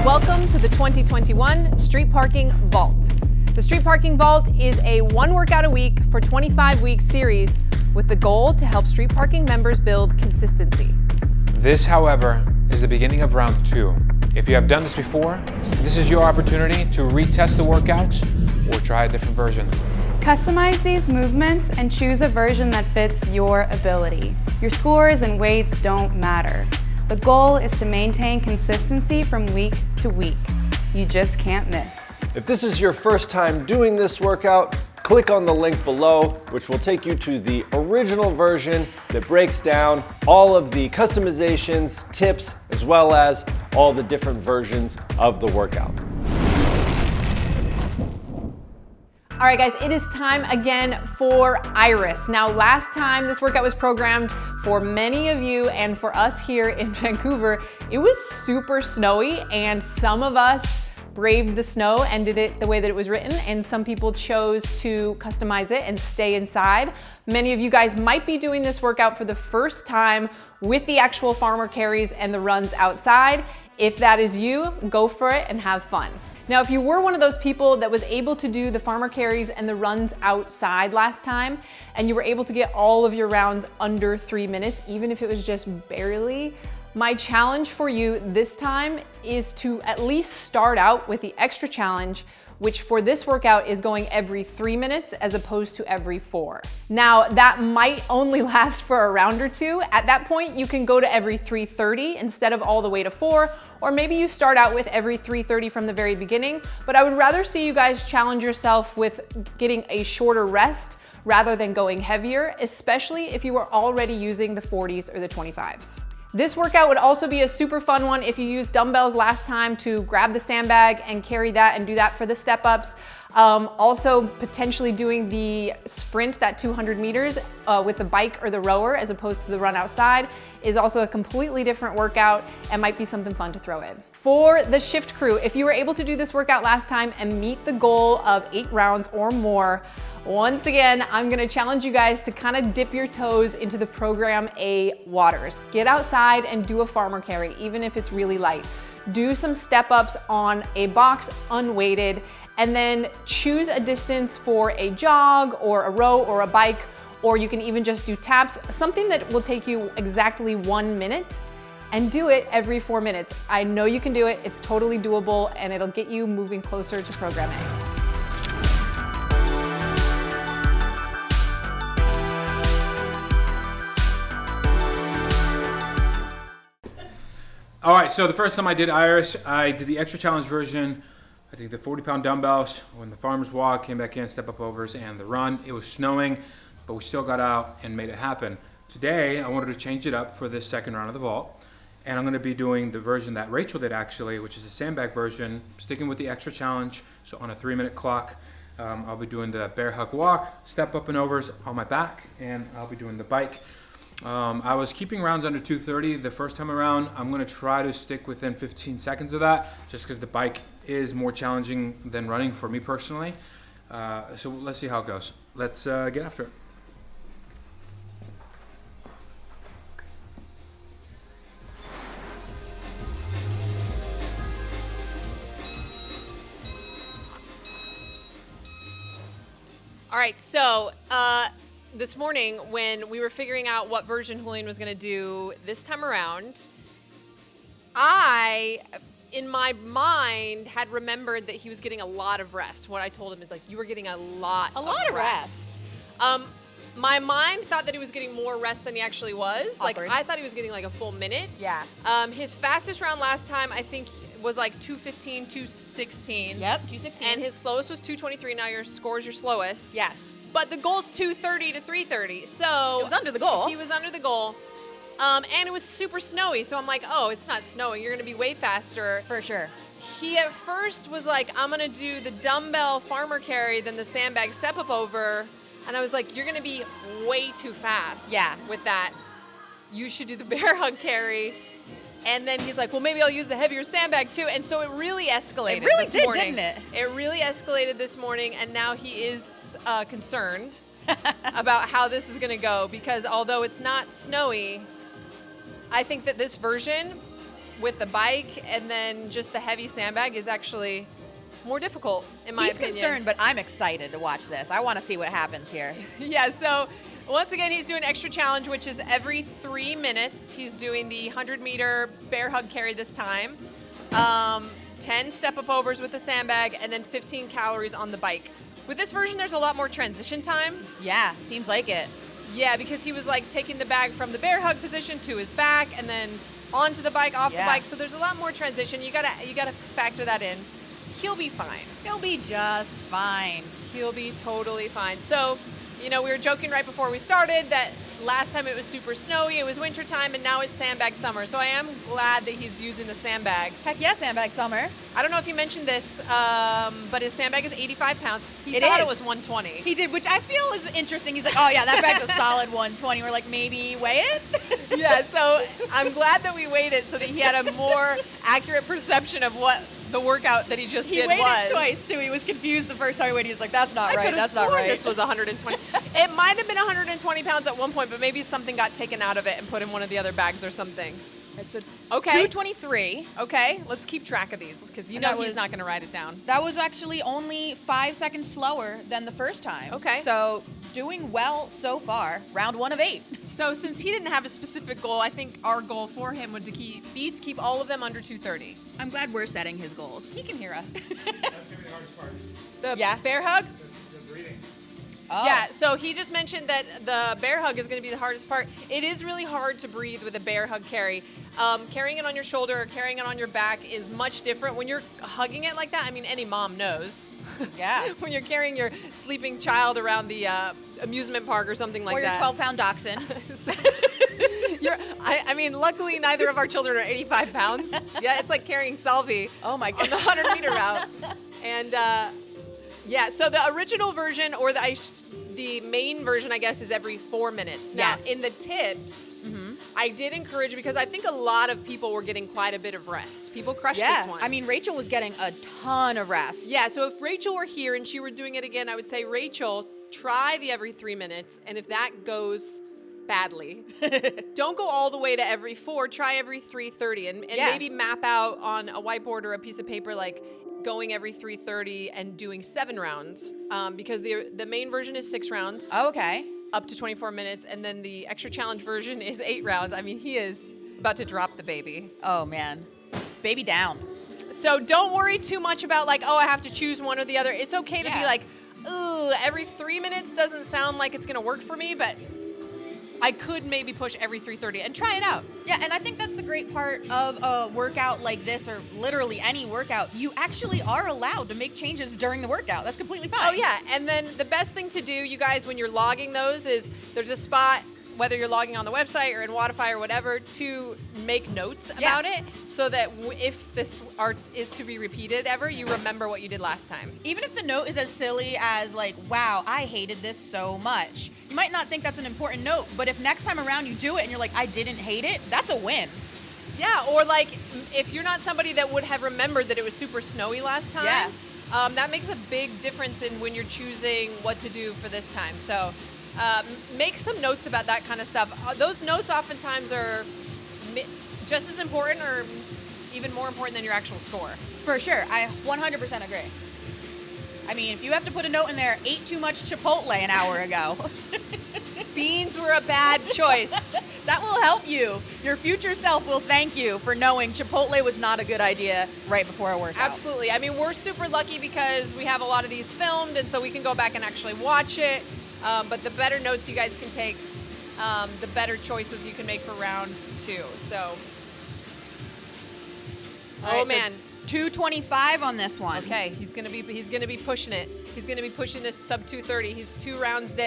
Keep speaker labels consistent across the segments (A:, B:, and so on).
A: Welcome to the 2021 Street Parking Vault. The Street Parking Vault is a one workout a week for 25-week series with the goal to help street parking members build consistency.
B: This, however, is the beginning of round 2. If you have done this before, this is your opportunity to retest the workouts or try a different version.
C: Customize these movements and choose a version that fits your ability. Your scores and weights don't matter. The goal is to maintain consistency from week to week. You just can't miss.
D: If this is your first time doing this workout, click on the link below, which will take you to the original version that breaks down all of the customizations, tips, as well as all the different versions of the workout.
A: All right, guys, it is time again for Iris. Now, last time this workout was programmed for many of you and for us here in Vancouver, it was super snowy and some of us braved the snow and did it the way that it was written, and some people chose to customize it and stay inside. Many of you guys might be doing this workout for the first time with the actual farmer carries and the runs outside. If that is you, go for it and have fun. Now, if you were one of those people that was able to do the farmer carries and the runs outside last time, and you were able to get all of your rounds under 3 minutes, even if it was just barely, my challenge for you this time is to at least start out with the extra challenge, which for this workout is going every 3 minutes as opposed to every 4. Now, that might only last for a round or two. At that point, you can go to every 3:30 instead of all the way to 4, or maybe you start out with every 3:30 from the very beginning, but I would rather see you guys challenge yourself with getting a shorter rest rather than going heavier, especially if you are already using the 40s or the 25s. This workout would also be a super fun one if you used dumbbells last time to grab the sandbag and carry that and do that for the step-ups. Also potentially doing the sprint, that 200 meters with the bike or the rower as opposed to the run outside is also a completely different workout and might be something fun to throw in. For the shift crew, if you were able to do this workout last time and meet the goal of 8 rounds or more, once again, I'm gonna challenge you guys to kind of dip your toes into the Program A waters. Get outside and do a farmer carry, even if it's really light. Do some step-ups on a box, unweighted, and then choose a distance for a jog or a row or a bike, or you can even just do taps, something that will take you exactly 1 minute, and do it every 4 minutes. I know you can do it, it's totally doable, and it'll get you moving closer to Program A.
B: All right, so the first time I did Iris, I did the extra challenge version. I did the 40-pound dumbbells, when the farmer's walk, came back in, step-up overs, and the run. It was snowing, but we still got out and made it happen. Today, I wanted to change it up for this second round of the vault, and I'm gonna be doing the version that Rachel did actually, which is the sandbag version, sticking with the extra challenge. So on a 3-minute clock, I'll be doing the bear hug walk, step-up and overs on my back, and I'll be doing the bike. I was keeping rounds under 2:30 the first time around. I'm gonna try to stick within 15 seconds of that, just because the bike is more challenging than running for me personally. So let's see how it goes. Let's get after it.
A: All right, so this morning when we were figuring out what version Julian was gonna do this time around, I, in my mind, had remembered that he was getting a lot of rest. What I told him is like, you were getting a lot of rest. My mind thought that he was getting more rest than he actually was. Like, I thought he was getting like a full minute.
E: Yeah.
A: His fastest round last time, I think, was like 2:15, 2:16.
E: Yep, 2:16.
A: And his slowest was 2:23. Now your score is your slowest.
E: Yes.
A: But the goal's 2:30 to 3:30. So
E: it was under the goal.
A: He was under the goal. And it was super snowy. So I'm like, oh, it's not snowing. You're going to be way faster.
E: For sure.
A: He at first was like, I'm going to do the dumbbell farmer carry, then the sandbag step up over. And I was like, you're going to be way too fast.
E: Yeah.
A: With that. You should do the bear hug carry. And then he's like, well, maybe I'll use the heavier sandbag too. And so it really escalated
E: It really
A: this
E: did,
A: morning.
E: didn't it?
A: It really escalated this morning, and now he is concerned about how this is going to go, because although it's not snowy, I think that this version with the bike and then just the heavy sandbag is actually more difficult, in my opinion.
E: He's concerned, but I'm excited to watch this. I want to see what happens here.
A: Yeah, so once again, he's doing extra challenge, which is every 3 minutes. He's doing the 100-meter bear hug carry this time. 10 step-up overs with the sandbag, and then 15 calories on the bike. With this version, there's a lot more transition time.
E: Yeah, seems like it.
A: Yeah, because he was like taking the bag from the bear hug position to his back, and then onto the bike, off the bike. So there's a lot more transition. You gotta factor that in. He'll be fine.
E: He'll be just fine.
A: He'll be totally fine. So, you know, we were joking right before we started that last time it was super snowy, it was winter time, and now it's sandbag summer. So I am glad that he's using the sandbag.
E: Heck yeah, sandbag summer.
A: I don't know if you mentioned this, but his sandbag is 85 pounds. He thought it was 120.
E: He did, which I feel is interesting. He's like, oh yeah, that bag's a solid 120. We're like, maybe weigh it?
A: Yeah, so I'm glad that we weighed it so that he had a more accurate perception of what the workout that he just did was.
E: He weighed it twice too. He was confused the first time he weighed it. He was like, that's not right. That's not right.
A: This was 120. It might have been 120 pounds at one point, but maybe something got taken out of it and put in one of the other bags or something. Okay.
E: 223.
A: Okay, let's keep track of these because you know he's not going to write it down.
E: That was actually only 5 seconds slower than the first time.
A: Okay.
E: So doing well so far. Round 1 of 8.
A: So since he didn't have a specific goal, I think our goal for him would to keep all of them under 230.
E: I'm glad we're setting his goals.
A: He can hear us.
B: That's gonna be the hardest part.
A: The bear hug?
B: The breathing.
E: Oh.
A: Yeah, so he just mentioned that the bear hug is going to be the hardest part. It is really hard to breathe with a bear hug carry. Carrying it on your shoulder or carrying it on your back is much different. When you're hugging it like that, I mean, any mom knows.
E: Yeah.
A: When you're carrying your sleeping child around the amusement park or something like that.
E: Or your 12-pound dachshund.
A: I mean, luckily neither of our children are 85 pounds. Yeah, it's like carrying Salvi
E: Oh my God.
A: on the 100-meter route. And yeah, so the original version or the main version, I guess, is every 4 minutes. Now,
E: Yes.
A: in the tips, I did encourage because I think a lot of people were getting quite a bit of rest. People crushed this one.
E: I mean, Rachel was getting a ton of rest.
A: Yeah, so if Rachel were here and she were doing it again, I would say, Rachel, try the every 3 minutes. And if that goes badly, don't go all the way to every 4. Try every 3:30 and maybe map out on a whiteboard or a piece of paper like going every 3:30 and doing 7 rounds because the main version is 6 rounds.
E: Oh, okay.
A: Up to 24 minutes, and then the extra challenge version is 8 rounds. I mean, he is about to drop the baby.
E: Oh, man. Baby down.
A: So don't worry too much about like, oh, I have to choose one or the other. It's okay to be like, ooh, every 3 minutes doesn't sound like it's going to work for me, but I could maybe push every 3:30 and try it out.
E: Yeah, and I think that's the great part of a workout like this, or literally any workout. You actually are allowed to make changes during the workout. That's completely fine.
A: Oh, yeah. And then the best thing to do, you guys, when you're logging those is there's a spot, whether you're logging on the website or in Wodify or whatever, to make notes about it so that if this art is to be repeated ever, you remember what you did last time.
E: Even if the note is as silly as like, wow, I hated this so much. You might not think that's an important note, but if next time around you do it and you're like, I didn't hate it, that's a win.
A: Yeah, or like if you're not somebody that would have remembered that it was super snowy last time, that makes a big difference in when you're choosing what to do for this time. So make some notes about that kind of stuff. Those notes oftentimes are just as important or even more important than your actual score.
E: For sure. I 100% agree. I mean, if you have to put a note in there, ate too much Chipotle an hour ago.
A: Beans were a bad choice.
E: That will help you. Your future self will thank you for knowing Chipotle was not a good idea right before a workout.
A: Absolutely. I mean, we're super lucky because we have a lot of these filmed, and so we can go back and actually watch it. But the better notes you guys can take, the better choices you can make for round 2. So, man.
E: 225 on this one.
A: Okay, he's gonna be pushing it. He's gonna be pushing this sub 230. He's 2 rounds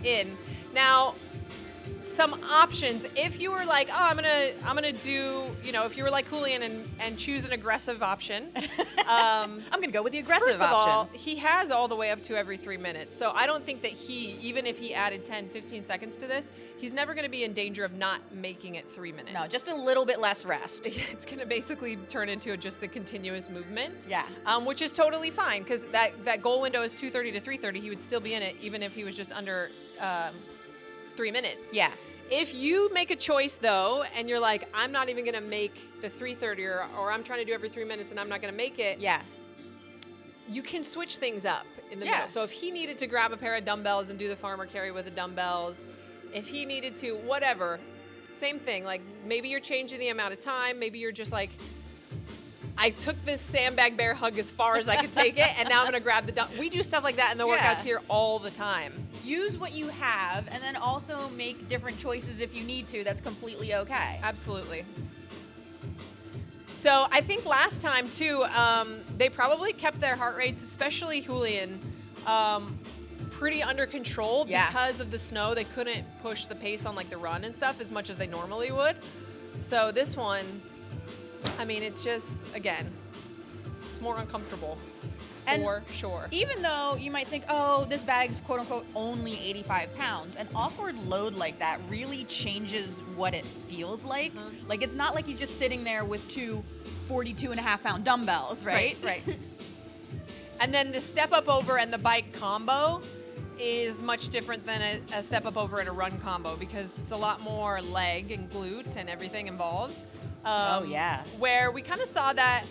A: in. Now, some options. If you were like, oh, I'm gonna do, if you were like Julian and choose an aggressive option.
E: I'm gonna go with the aggressive
A: option.
E: option.
A: First of all, he has all the way up to every 3 minutes. So I don't think that even if he added 10, 15 seconds to this, he's never gonna be in danger of not making it 3 minutes.
E: No, just a little bit less rest.
A: It's gonna basically turn into just a continuous movement.
E: Yeah.
A: Which is totally fine because that goal window is 2:30 to 3:30. He would still be in it even if he was just under 3 minutes.
E: Yeah.
A: If you make a choice though, and you're like, I'm not even gonna make the 330 or I'm trying to do every 3 minutes and I'm not gonna make it.
E: Yeah.
A: You can switch things up in the
E: Yeah.
A: middle. So if he needed to grab a pair of dumbbells and do the farmer carry with the dumbbells, if he needed to, whatever, same thing. Like maybe you're changing the amount of time. Maybe you're just like, I took this sandbag bear hug as far as I could take it, and now I'm gonna grab the we do stuff like that in the
E: Yeah.
A: workouts here all the time.
E: Use what you have, and then also make different choices if you need to. That's completely okay.
A: Absolutely. So I think last time too, they probably kept their heart rates, especially Julian, pretty under control
E: Yeah.
A: because of the snow. They couldn't push the pace on like the run and stuff as much as they normally would. So this one, I mean, it's just, again, it's more uncomfortable
E: And
A: for sure.
E: Even though you might think, oh, this bag's quote unquote only 85 pounds, an awkward load like that really changes what it feels like. Like, it's not like he's just sitting there with two 42.5-pound dumbbells, right?
A: Right. And then the step up over and the bike combo is much different than a step up over and a run combo because it's a lot more leg and glute and everything involved.
E: Oh, yeah.
A: Where we kind of saw that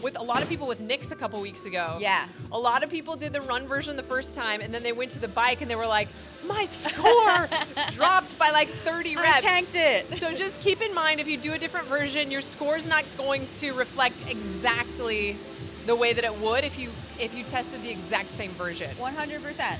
A: with a lot of people with Nicks a couple weeks ago.
E: Yeah.
A: A lot of people did the run version the first time, and then they went to the bike and they were like, my score dropped by like 30 reps.
E: I tanked it.
A: So just keep in mind, if you do a different version, your score's not going to reflect exactly the way that it would if you tested the exact same version.
E: 100%.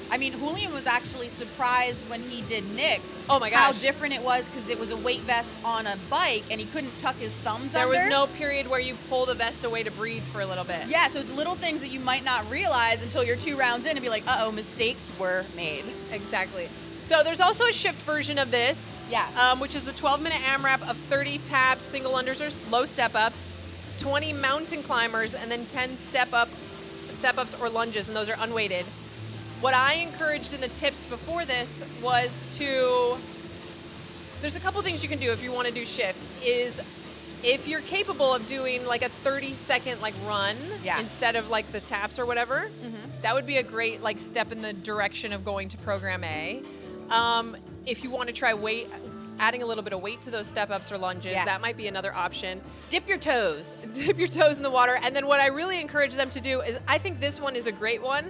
E: I mean, Julian was actually surprised when he did Nicks.
A: Oh my
E: How
A: gosh.
E: different it was because it was a weight vest on a bike and he couldn't tuck his thumbs
A: There
E: under.
A: was no period where you pull the vest away to breathe for a little bit.
E: Yeah, so it's little things that you might not realize until you're 2 rounds in and be like, uh-oh, mistakes were made.
A: Exactly. So there's also a shift version of this.
E: Yes.
A: Which is the 12-minute AMRAP of 30 tabs, single unders or low step-ups, 20 mountain climbers, and then 10 step-ups or lunges, and those are unweighted. What I encouraged in the tips before this was there's a couple things you can do if you want to do shift, is if you're capable of doing like a 30-second like run instead of like the taps or whatever, that would be a great like step in the direction of going to program A. If you want to try adding a little bit of weight to those step-ups or lunges, that might be another option.
E: Dip your toes.
A: Dip your toes in the water. And then what I really encourage them to do is, I think this one is a great one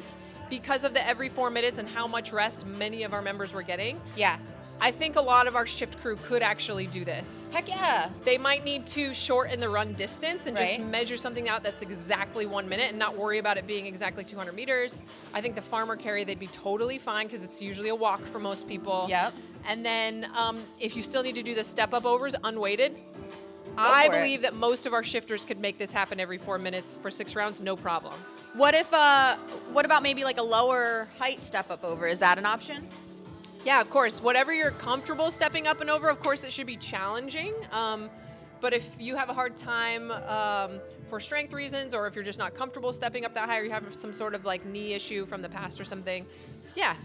A: because of the every 4 minutes and how much rest many of our members were getting.
E: Yeah.
A: I think a lot of our shift crew could actually do this.
E: Heck yeah.
A: They might need to shorten the run distance and just
E: Right.
A: measure something out that's exactly 1 minute and not worry about it being exactly 200 meters. I think the farmer carry, they'd be totally fine because it's usually a walk for most people.
E: Yep.
A: And then if you still need to do the step up overs unweighted, I
E: for it.
A: believe that most of our shifters could make this happen every 4 minutes for 6 rounds, no problem.
E: What about maybe like a lower height step up over? Is that an option?
A: Yeah, of course. Whatever you're comfortable stepping up and over, of course, it should be challenging. But if you have a hard time for strength reasons, or if you're just not comfortable stepping up that high, or you have some sort of like knee issue from the past or something, yeah.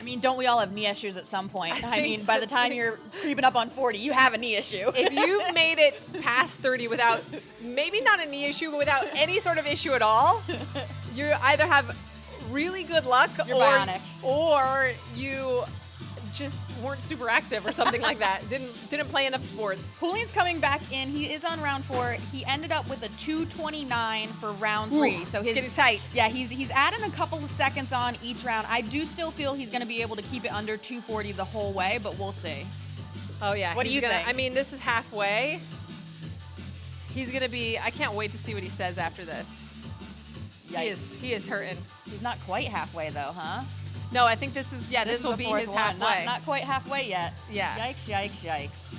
E: I mean, don't we all have knee issues at some point? I
A: think-
E: mean, by the time you're creeping up on 40, you have a knee issue.
A: If you've made it past 30 without, maybe not a knee issue, but without any sort of issue at all, you either have really good luck
E: You're bionic.
A: or you just weren't super active or something like that. Didn't play enough sports.
E: Julian's coming back in. He is on round 4. He ended up with a 2:29 for round 3. So
A: it's getting tight.
E: Yeah, he's adding a couple of seconds on each round. I do still feel he's going to be able to keep it under 2:40 the whole way, but we'll see.
A: Oh yeah.
E: What do you think?
A: I mean, this is halfway. He's gonna be. I can't wait to see what he says after this.
E: Yikes.
A: He is hurting.
E: He's not quite halfway though, huh?
A: No, I think this is. Yeah, this will
E: is the
A: be
E: fourth
A: his
E: one.
A: halfway.
E: Not quite halfway yet.
A: Yeah.
E: Yikes! Yikes! Yikes!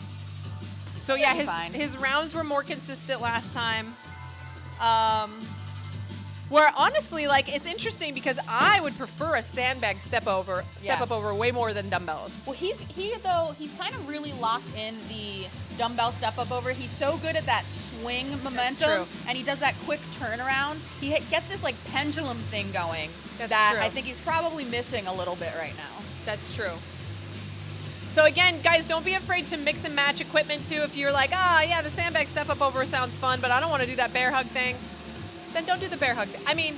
A: So yeah,
E: He'll be fine.
A: his rounds were more consistent last time. Where honestly, like, it's interesting because I would prefer a sandbag step up over way more than dumbbells.
E: Well, he's kind of really locked in the dumbbell step up over. He's so good at that swing momentum,
A: true.
E: and he does that quick turnaround. He gets this like pendulum thing going
A: That's
E: that
A: true.
E: I think he's probably missing a little bit right now.
A: That's true. So again, guys, don't be afraid to mix and match equipment too. If you're like, yeah, the sandbag step up over sounds fun, but I don't want to do that bear hug thing, then don't do the bear hug. I mean,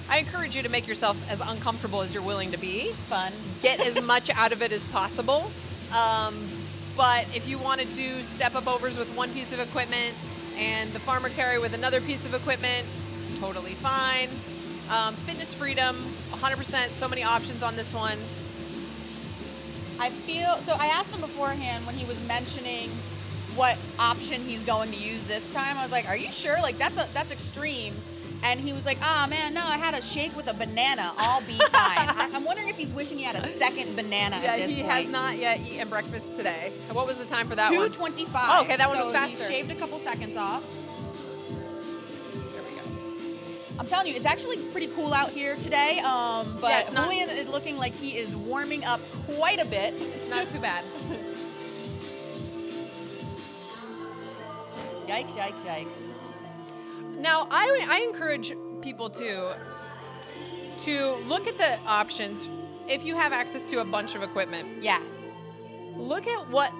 A: I encourage you to make yourself as uncomfortable as you're willing to be.
E: Fun.
A: Get as much out of it as possible. But if you want to do step-up overs with one piece of equipment and the farmer carry with another piece of equipment, totally fine. Fitness freedom, 100%. So many options on this one.
E: I asked him beforehand when he was mentioning what option he's going to use this time. I was like, are you sure? Like, that's extreme. And he was like, man, no, I had a shake with a banana. I'll be fine. I'm wondering if he's wishing he had a second banana at this point.
A: Yeah, he has not yet eaten breakfast today. What was the time for that one?
E: 2:25.
A: Oh, okay, that one was faster.
E: He shaved a couple seconds off.
A: There we go.
E: I'm telling you, it's actually pretty cool out here today. But
A: Yeah, it's not-
E: Julian is looking like he is warming up quite a bit.
A: It's not too bad.
E: Yikes, yikes, yikes.
A: Now, I encourage people to look at the options if you have access to a bunch of equipment.
E: Yeah.
A: Look at what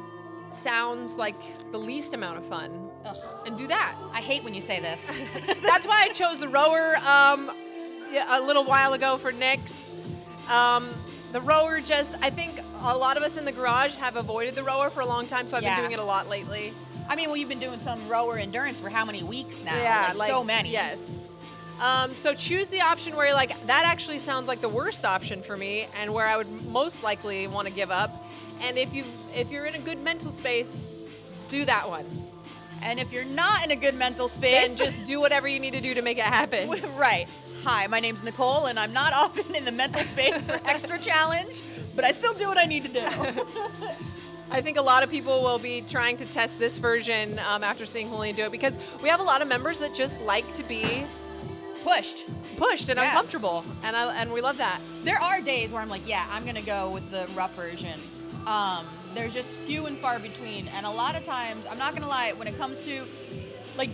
A: sounds like the least amount of fun
E: Ugh.
A: and do that.
E: I hate when you say this.
A: That's why I chose the rower a little while ago for Nick's. The rower I think a lot of us in the garage have avoided the rower for a long time, so I've been doing it a lot lately.
E: I mean, well, you've been doing some rower endurance for how many weeks now?
A: Yeah,
E: like so many.
A: Yes. So choose the option where you're like, that actually sounds like the worst option for me and where I would most likely want to give up. And if you're in a good mental space, do that one.
E: And if you're not in a good mental space,
A: Then just do whatever you need to do to make it happen.
E: Right. Hi, my name's Nicole, and I'm not often in the mental space for extra challenge, but I still do what I need to do.
A: I think a lot of people will be trying to test this version after seeing Julian do it because we have a lot of members that just like to be
E: Pushed.
A: pushed and
E: Yeah.
A: uncomfortable, and we love that.
E: There are days where I'm like, yeah, I'm gonna go with the rough version. There's just few and far between, and a lot of times, I'm not gonna lie, when it comes to, like,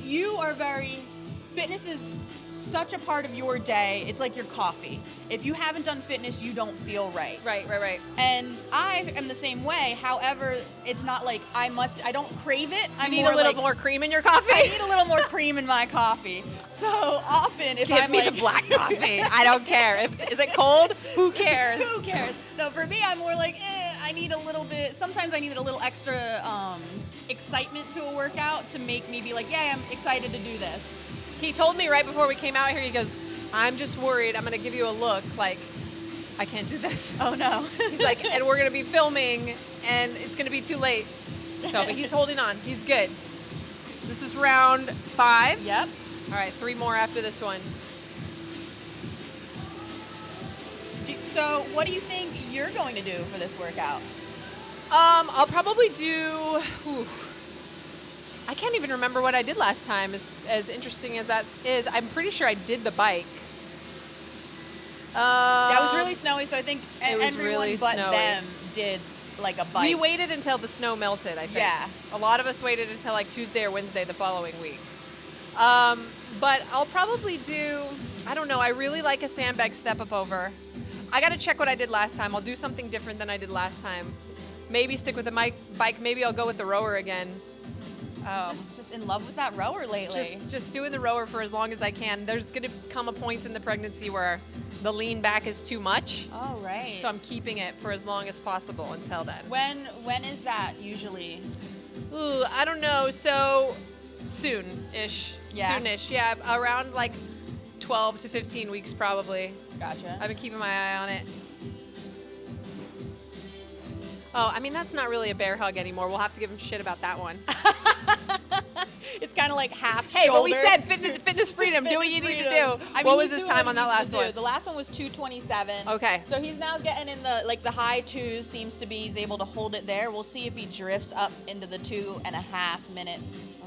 E: fitness is such a part of your day. It's like your coffee. If you haven't done fitness, you don't feel right.
A: Right.
E: And I am the same way. However, it's not like I don't crave it.
A: You need a little more cream in your coffee?
E: I need a little more cream in my coffee. So often, if
A: Give
E: I'm
A: me
E: like,
A: the black coffee. I don't care. Is it cold? Who cares?
E: who cares? No, for me, I'm more like, I need a little bit. Sometimes I need a little extra excitement to a workout to make me be like, yeah, I'm excited to do this.
A: He told me right before we came out here, he goes, I'm just worried. I'm going to give you a look like, I can't do this.
E: Oh, no.
A: He's like, and we're going to be filming, and it's going to be too late. So, but he's holding on. He's good. This is round 5.
E: Yep.
A: All right, 3 more after this one.
E: So what do you think you're going to do for this workout?
A: I'll probably do... I can't even remember what I did last time, as interesting as that is. I'm pretty sure I did the bike.
E: That was really snowy, so I think
A: it was
E: everyone
A: really
E: but
A: snowy.
E: them did like a bike.
A: We waited until the snow melted, I think.
E: Yeah.
A: A lot of us waited until like Tuesday or Wednesday the following week. But I'll probably do, I don't know, I really like a sandbag step-up over. I got to check what I did last time. I'll do something different than I did last time. Maybe stick with the bike. Maybe I'll go with the rower again.
E: Just in love with that rower lately.
A: Just doing the rower for as long as I can. There's going to come a point in the pregnancy where the lean back is too much.
E: Oh, right.
A: So I'm keeping it for as long as possible until then.
E: When is that usually?
A: Ooh, I don't know. So soon-ish.
E: Yeah.
A: Soonish. Yeah, around like 12 to 15 weeks probably.
E: Gotcha.
A: I've been keeping my eye on it. Oh, I mean, that's not really a bear hug anymore. We'll have to give him shit about that one.
E: It's kind of like half
A: Hey,
E: shoulder.
A: but we said fitness freedom. Do what you need to do.
E: I mean,
A: What was
E: he's
A: this
E: doing
A: time
E: what
A: on
E: he
A: that
E: needs
A: last
E: to do.
A: one?
E: The last one was 2:27.
A: Okay.
E: So he's now getting in the high 2s. Seems to be he's able to hold it there. We'll see if he drifts up into the 2.5 minute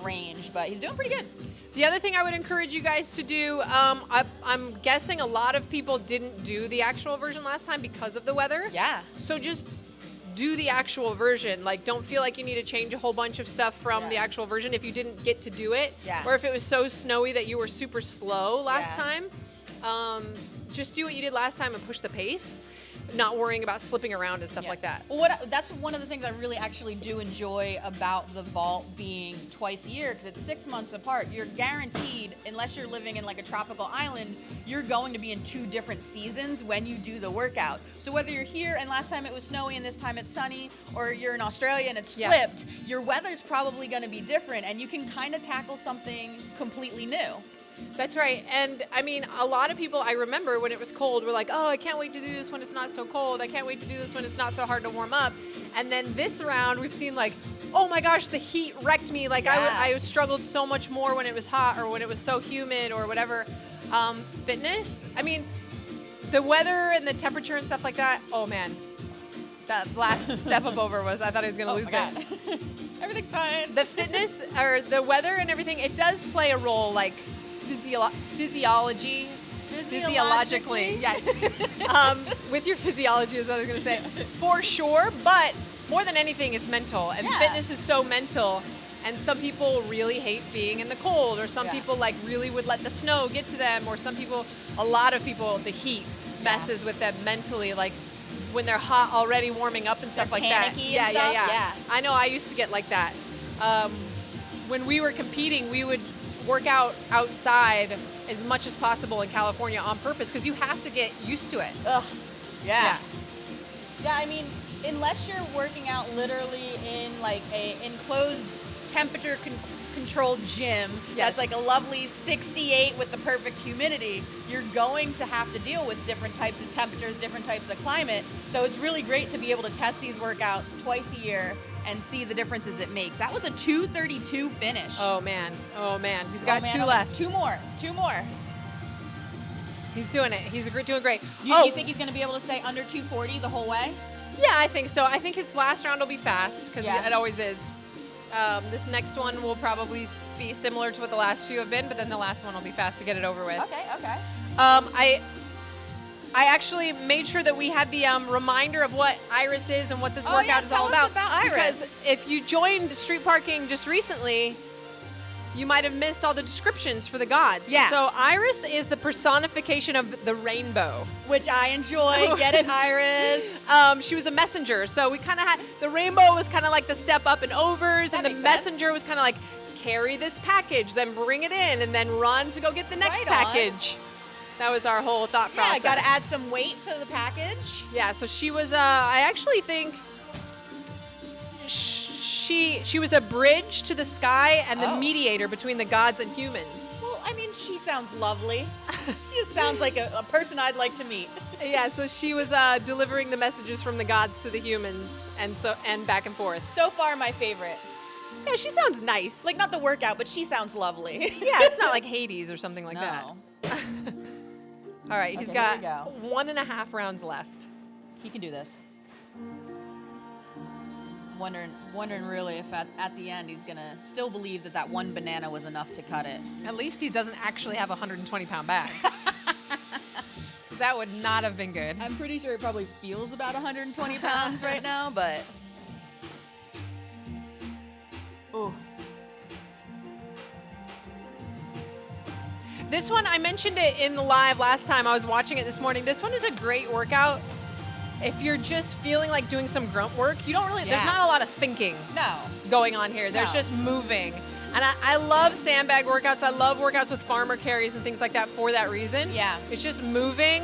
E: range, but he's doing pretty good.
A: The other thing I would encourage you guys to do, I'm guessing a lot of people didn't do the actual version last time because of the weather.
E: Yeah.
A: So just do the actual version. Like, don't feel like you need to change a whole bunch of stuff from the actual version if you didn't get to do it.
E: Yeah.
A: Or if it was so snowy that you were super slow last
E: Yeah.
A: time. Just do what you did last time and push the pace. not worrying about slipping around and stuff like that.
E: Well, that's one of the things I really actually do enjoy about the vault being twice a year, because it's 6 months apart. You're guaranteed, unless you're living in like a tropical island, you're going to be in 2 different seasons when you do the workout. So whether you're here and last time it was snowy and this time it's sunny, or you're in Australia and it's flipped, your weather's probably going to be different, and you can kind of tackle something completely new.
A: That's right. And I mean, a lot of people, I remember when it was cold, were like, oh, I can't wait to do this when it's not so cold. I can't wait to do this when it's not so hard to warm up. And then this round, we've seen like, oh my gosh, the heat wrecked me. Like I struggled so much more when it was hot or when it was so humid or whatever. Fitness, I mean, the weather and the temperature and stuff like that, oh man. That last step up over was, I thought I was going to lose it.
E: Everything's fine.
A: The fitness or the weather and everything, it does play a role, like physiologically, yes. With your physiology is what I was going to say, for sure. But more than anything, it's mental, and fitness is so mental. And some people really hate being in the cold, or some people like really would let the snow get to them, or some people, a lot of people, the heat messes with them mentally, like when they're hot already warming up and stuff like that. Yeah. I know I used to get like that. When we were competing, we would work out outside as much as possible in California on purpose because you have to get used to it.
E: Ugh. Yeah, I mean, unless you're working out literally in like a enclosed temperature controlled gym that's like a lovely 68 with the perfect humidity, you're going to have to deal with different types of temperatures, different types of climate. So it's really great to be able to test these workouts twice a year and see the differences it makes. That was a 2:32 finish.
A: Oh man. He's got 2 left.
E: 2 more.
A: He's doing it. He's doing great.
E: You think he's going to be able to stay under 240 the whole way?
A: Yeah, I think so. I think his last round will be fast because it always is. This next one will probably be similar to what the last few have been, but then the last one will be fast to get it over with.
E: Okay.
A: I actually made sure that we had the reminder of what Iris is and what this workout is all about.
E: Tell us about Iris.
A: Because if you joined Street Parking just recently, you might have missed all the descriptions for the gods.
E: Yeah.
A: So Iris is the personification of the rainbow.
E: Which I enjoy. Get it, Iris?
A: She was a messenger. So we kind of had, the rainbow was kind of like the step up and overs, and the messenger was kind of like, carry this package, then bring it in, and then run to go get the next package. That was our whole thought process.
E: Yeah, got to add some weight to the package.
A: Yeah, so she was, I actually think she was a bridge to the sky and the mediator between the gods and humans.
E: Well, I mean, she sounds lovely. She just sounds like a person I'd like to meet.
A: Yeah, so she was delivering the messages from the gods to the humans, and back and forth.
E: So far, my favorite.
A: Yeah, she sounds nice.
E: Like, not the workout, but she sounds lovely.
A: Yeah, it's not like Hades or something like that. All right, he's got 1.5 rounds left.
E: He can do this. Wondering really if at the end he's gonna still believe that one banana was enough to cut it.
A: At least he doesn't actually have a 120-pound bag. That would not have been good.
E: I'm pretty sure it probably feels about 120 pounds right now, but... Ooh.
A: This one, I mentioned it in the live last time. I was watching it this morning. This one is a great workout. If you're just feeling like doing some grunt work, you don't really, there's not a lot of thinking going on here. There's just moving. And I love sandbag workouts. I love workouts with farmer carries and things like that for that reason.
E: Yeah.
A: It's just moving.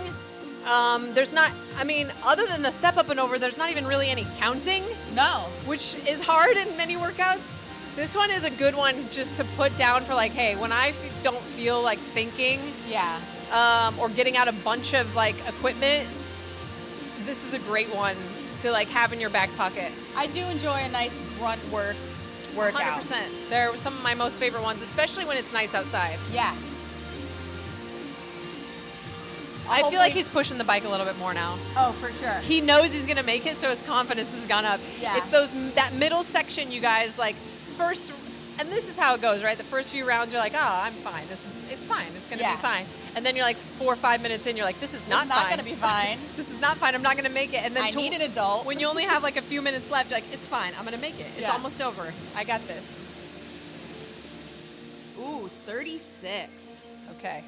A: There's not, I mean, other than the step up and over, there's not even really any counting.
E: No.
A: Which is hard in many workouts. This one is a good one just to put down for like, hey, when I don't feel like thinking, or getting out a bunch of like equipment, this is a great one to like have in your back pocket.
E: I do enjoy a nice grunt workout.
A: 100%. They're some of my most favorite ones, especially when it's nice outside.
E: Yeah.
A: I feel like he's pushing the bike a little bit more now.
E: Oh, for sure.
A: He knows he's gonna make it, so his confidence has gone up.
E: Yeah.
A: It's that middle section, you guys, like first, and this is how it goes, right? The first few rounds, you're like, oh, I'm fine. It's fine. It's gonna be fine. And then you're like 4 or 5 minutes in, you're like, this is not fine.
E: It's not gonna be fine.
A: This is not fine. I'm not gonna make it. And then
E: I need an adult.
A: When you only have like a few minutes left, you're like, it's fine. I'm gonna make it. It's almost over. I got this.
E: Ooh, 36.
A: Okay.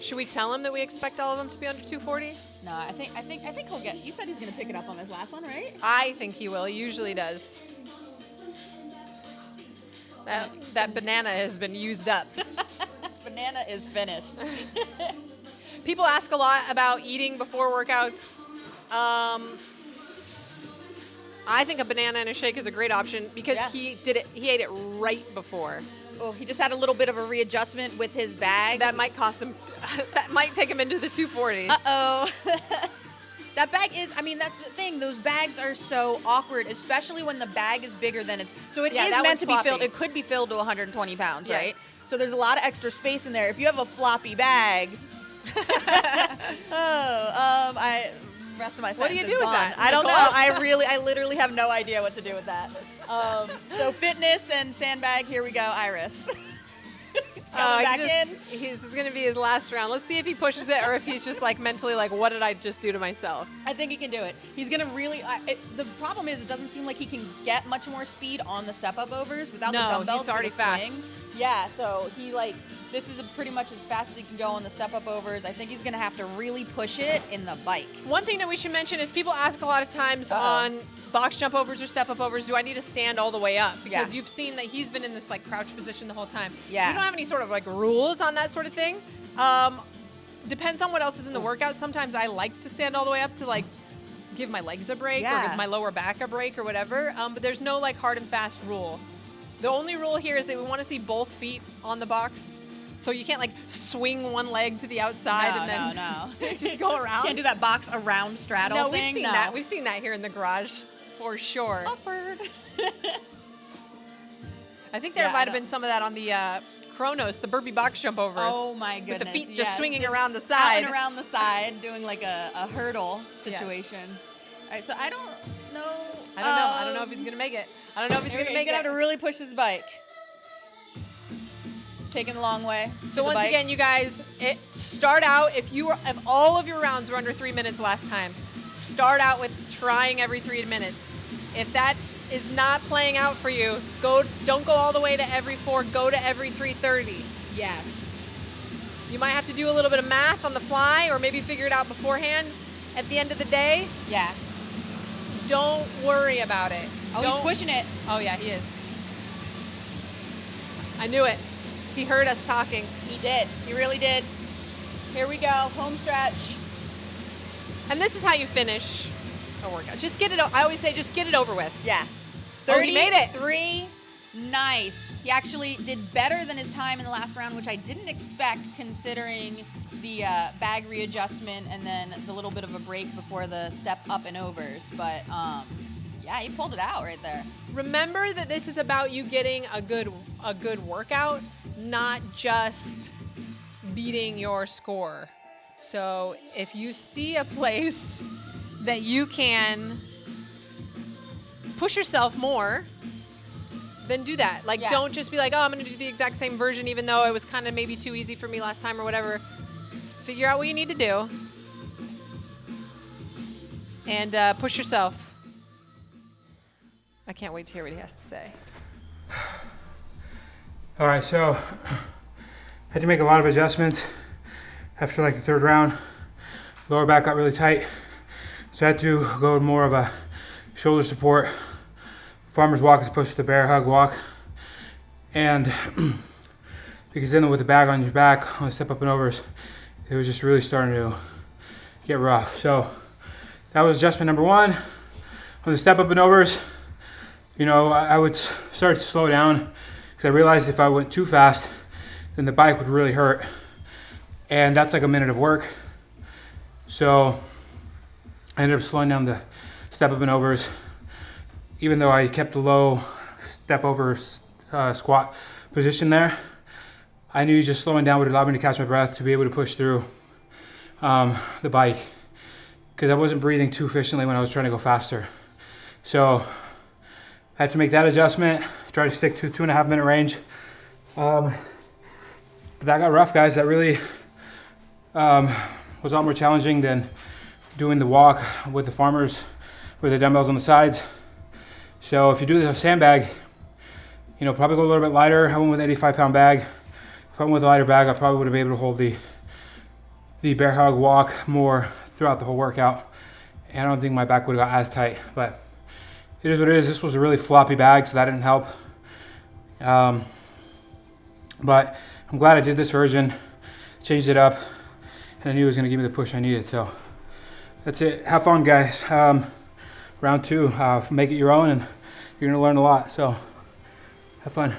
A: Should we tell him that we expect all of them to be under 240?
E: No, I think he'll get. You said he's gonna pick it up on this last one, right?
A: I think he will. He usually does. That banana has been used up.
E: Banana is finished.
A: People ask a lot about eating before workouts. I think a banana and a shake is a great option because he ate it right before.
E: Oh, he just had a little bit of a readjustment with his bag.
A: That might cost him. That might take him into the 240s.
E: Uh-oh. That bag is, I mean, that's the thing. Those bags are so awkward, especially when the bag is bigger than it's. So it is meant to be filled. It could be filled to 120 pounds,
A: yes.
E: right? So there's a lot of extra space in there. If you have a floppy bag. Rest of my sentence
A: What do you do with
E: gone.
A: that?
E: I don't know. I literally have no idea what to do with that. So fitness and sandbag. Here we go, Iris. Coming back in.
A: This is going to be his last round. Let's see if he pushes it or if he's just like mentally like, what did I just do to myself?
E: I think he can do it. He's going to really. The problem is, it doesn't seem like he can get much more speed on the step-up overs without the dumbbells.
A: He's already
E: for the swing.
A: fast.
E: Yeah, so this is pretty much as fast as he can go on the step-up overs. I think he's going to have to really push it in the bike.
A: One thing that we should mention is people ask a lot of times on box jump overs or step up overs, do I need to stand all the way up? Because you've seen that he's been in this like crouch position the whole time.
E: Yeah.
A: We don't have any sort of like rules on that sort of thing. Depends on what else is in the workout. Sometimes I like to stand all the way up to like give my legs a break or give my lower back a break or whatever. But there's no like hard and fast rule. The only rule here is that we want to see both feet on the box. So you can't like swing one leg to the outside and then just go around.
E: Can't do that box around straddle thing.
A: We've seen that. We've seen that here in the garage for sure.
E: Upward.
A: I think there might have been some of that on the Chronos, the burpee box jump overs.
E: Oh my goodness.
A: With the feet just swinging around the side.
E: Out and around the side, doing like a hurdle situation. All right, so I don't know.
A: I don't know if he's going to make it. I don't know if he's going to make it.
E: He's going to have to really push his bike. Taking the long way.
A: So once again, you guys, start out, if all of your rounds were under 3 minutes last time, start out with trying every 3 minutes. If that is not playing out for you, don't go all the way to every 4, go to every 3:30.
E: Yes.
A: You might have to do a little bit of math on the fly or maybe figure it out beforehand. At the end of the day, don't worry about it.
E: Oh, he's pushing it.
A: Oh yeah, he is. I knew it. He heard us talking.
E: He did. He really did. Here we go. Home stretch.
A: And this is how you finish a workout. Just get it. I always say, just get it over with.
E: Yeah.
A: 30, he made it.
E: 33. Nice. He actually did better than his time in the last round, which I didn't expect considering the bag readjustment and then the little bit of a break before the step up and overs. But yeah, he pulled it out right there.
A: Remember that this is about you getting a good workout, not just beating your score. So if you see a place that you can push yourself more, then do that. Like, don't just be like, oh, I'm going to do the exact same version even though it was kind of maybe too easy for me last time or whatever. Figure out what you need to do and push yourself. I can't wait to hear what he has to say.
B: All right, so had to make a lot of adjustments after like the third round. Lower back got really tight, so I had to go with more of a shoulder support, farmer's walk as opposed to the bear hug walk. And because then with the bag on your back on the step up and overs, it was just really starting to get rough. So that was adjustment number one. On the step up and overs, you know, I would start to slow down because I realized if I went too fast, then the bike would really hurt. And that's like a minute of work. So I ended up slowing down the step up and overs. Even though I kept the low step over squat position there, I knew just slowing down would allow me to catch my breath to be able to push through the bike because I wasn't breathing too efficiently when I was trying to go faster. So I had to make that adjustment, try to stick to 2.5 minute range. But that got rough, guys. That really was a lot more challenging than doing the walk with the farmers with the dumbbells on the sides. So if you do the sandbag, you know, probably go a little bit lighter. I went with an 85-pound bag. If I went with a lighter bag, I probably would have been able to hold the the bear hug walk more throughout the whole workout. And I don't think my back would have got as tight, but it is what it is. This was a really floppy bag, so that didn't help. But I'm glad I did this version, changed it up, and I knew it was gonna give me the push I needed. So that's it. Have fun, guys. Round 2, make it your own, and you're gonna learn a lot. So have fun.